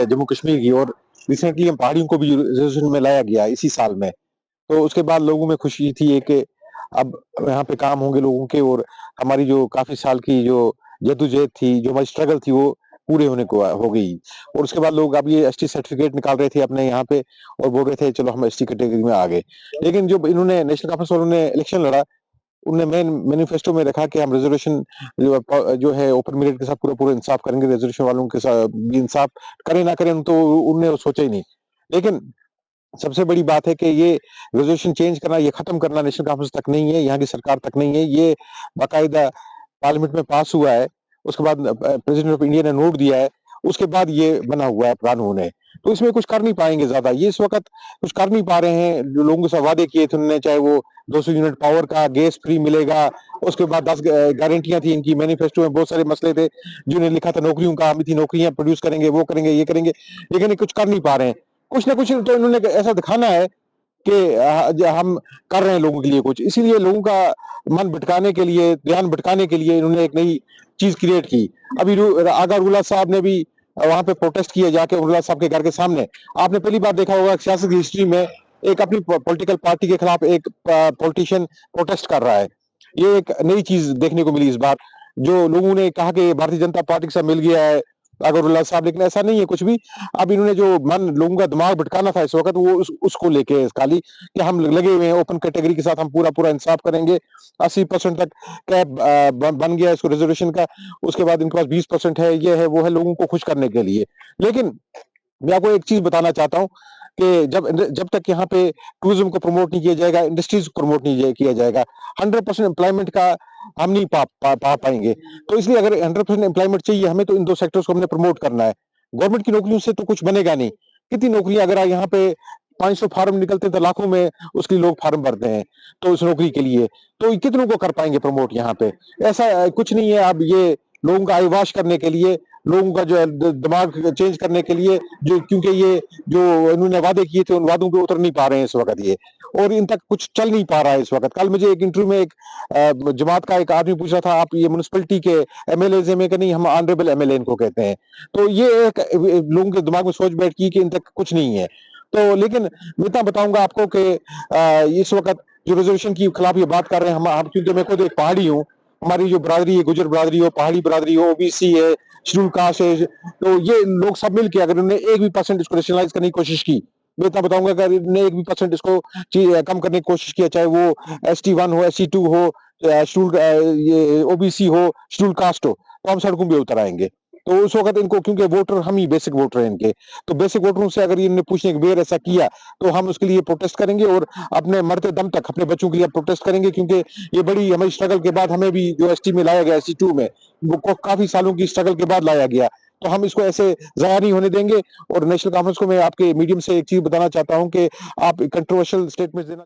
जम्मू कश्मीर की, और रिसेंटली हम पहाड़ियों को भी रिजर्वेशन में लाया गया इसी साल में। तो उसके बाद लोगों में खुशी थी कि अब यहाँ पे काम होंगे लोगों के, और हमारी जो काफ़ी साल की जो जद्दोजहद थी, जो हमारी स्ट्रगल थी, वो पूरे होने को हो गई। और उसके बाद लोग अब ये एसटी सर्टिफिकेट निकाल रहे थे अपने यहाँ पे, और बोल रहे थे चलो हम एसटी कैटेगरी में आ गए। लेकिन जब इन्होंने नेशनल कॉन्फ्रेंस वालों ने इलेक्शन लड़ा, उन्होंने मेन मैनिफेस्टो में रखा कि हम रिजर्वेशन जो है ओपन मेरिट के साथ पूरा पूरा इंसाफ करेंगे, रिजर्वेशन वालों के साथ भी इंसाफ करें ना करें तो उनने सोचा ही नहीं। लेकिन सबसे बड़ी बात है कि ये रिजर्वेशन चेंज करना, ये खत्म करना नेशनल कॉन्फ्रेंस तक नहीं है, यहाँ की सरकार तक नहीं है, ये बाकायदा पार्लियामेंट में पास हुआ है, उसके बाद प्रेसिडेंट ऑफ इंडिया ने नोट दिया है, उसके बाद ये बना हुआ है कानून है। तो इसमें कुछ कर नहीं पाएंगे ज्यादा, ये इस वक्त कुछ कर नहीं पा रहे हैं। जो लोगों से वादे किए थे उन्होंने, चाहे वो 200 यूनिट पावर का, गैस फ्री मिलेगा, उसके बाद 10 गारंटियां थी इनकी, मैनिफेस्टो में बहुत सारे मसले थे जिन्होंने लिखा था, नौकरियों का हामी थी, नौकरियां प्रोड्यूस करेंगे, वो करेंगे, ये करेंगे, लेकिन ये कुछ कर नहीं पा रहे हैं। कुछ ना कुछ तो इन्होंने ऐसा दिखाना है कि हम कर रहे हैं लोगों के लिए कुछ, इसीलिए लोगों का मन भटकाने के लिए, ध्यान भटकाने के लिए इन्होंने एक नई चीज क्रिएट की। अभी आगा रूला साहब ने भी वहां पे प्रोटेस्ट किया जाके रूला साहब के घर के सामने। आपने पहली बार देखा होगा सियासत की हिस्ट्री में एक अपनी पॉलिटिकल पार्टी के खिलाफ एक पॉलिटिशियन प्रोटेस्ट कर रहा है। ये एक नई चीज देखने को मिली इस बार। जो लोगों ने कहा कि भारतीय जनता पार्टी के साथ मिल गया है अगरुल्ला साहब, लेकिन ऐसा नहीं है कुछ भी। अब इन्होंने जो मन लोगों का दिमाग भटकाना था इस वक्त, वो उसको लेके खाली कि हम लगे हुए हैं ओपन कैटेगरी के साथ, हम पूरा पूरा इंसाफ करेंगे। 80% तक कैप बन गया इसको रिजर्वेशन का, उसके बाद इनके पास 20% है, ये है वो है, लोगों को खुश करने के लिए। लेकिन मैं आपको एक चीज बताना चाहता हूँ कि जब तक यहाँ पे टूरिज्म को प्रमोट नहीं किया जाएगा, इंडस्ट्रीज को प्रमोट नहीं किया जाएगा, 100% एम्प्लॉयमेंट का हम नहीं पा पाएंगे। तो इसलिए अगर 100% एम्प्लॉयमेंट चाहिए हमें, तो इन दो सेक्टर्स को हमने प्रमोट करना है। गवर्नमेंट की नौकरियों से तो कुछ बनेगा नहीं। कितनी नौकरियां अगर यहाँ पे 500 फार्म निकलते हैं तो लाखों में उसके लिए लोग फार्म भरते हैं, तो उस नौकरी के लिए तो कितनों को कर पाएंगे प्रमोट यहाँ पे? ऐसा कुछ नहीं है। अब ये लोगों का आईवाश करने के लिए, लोगों का जो है दिमाग चेंज करने के लिए, जो क्योंकि ये जो इन्होंने वादे किए थे उन वादों पे उतर नहीं पा रहे हैं इस वक्त ये, और इन तक कुछ चल नहीं पा रहा है इस वक्त। कल मुझे एक इंटरव्यू में एक जमात का एक आदमी पूछ रहा था, आप ये म्यूनिसिपैलिटी के एमएलए में कि नहीं, हम ऑनरेबल एमएलए इनको कहते हैं। तो ये एक लोगों के दिमाग में सोच बैठ की कि इन तक कुछ नहीं है। तो लेकिन मैं इतना बताऊंगा आपको कि इस वक्त जो रिजर्वेशन की खिलाफ ये बात कर रहे हैं, हम क्योंकि मैं खुद एक पहाड़ी हूँ, हमारी जो बिरादरी है, गुजर बिरादरी हो, पहाड़ी बिरादरी हो, ओबीसी है, शेड्यूल कास्ट है, तो ये लोग सब मिलकर अगर उन्होंने एक भी परसेंट इसको रेशनलाइज करने की कोशिश की, मैं इतना बताऊंगा अगर इन्होंने एक भी परसेंट इसको कम करने की कोशिश किया, चाहे वो ST1 हो, SC2 हो, शेड्यूल ये ओबीसी हो, शेड्यूल कास्ट हो, तो हम सड़कों पे उतर आएंगे। तो उस वक्त इनको, क्योंकि वोटर हम ही बेसिक वोटर हैं इनके, तो बेसिक वोटरों से अगर इन्होंने पूछने के बेर ऐसा किया, तो हम उसके लिए प्रोटेस्ट करेंगे, और अपने मरते दम तक अपने बच्चों के लिए प्रोटेस्ट करेंगे। क्योंकि ये बड़ी हमारी स्ट्रगल के बाद हमें भी जो ST में लाया गया, SC2 में, वो काफी सालों की स्ट्रगल के बाद लाया गया, तो हम इसको ऐसे जाया नहीं होने देंगे। और नेशनल कॉन्फ्रेंस को मैं आपके मीडियम से एक चीज बताना चाहता हूं कि आप कंट्रोवर्शियल स्टेटमेंट देना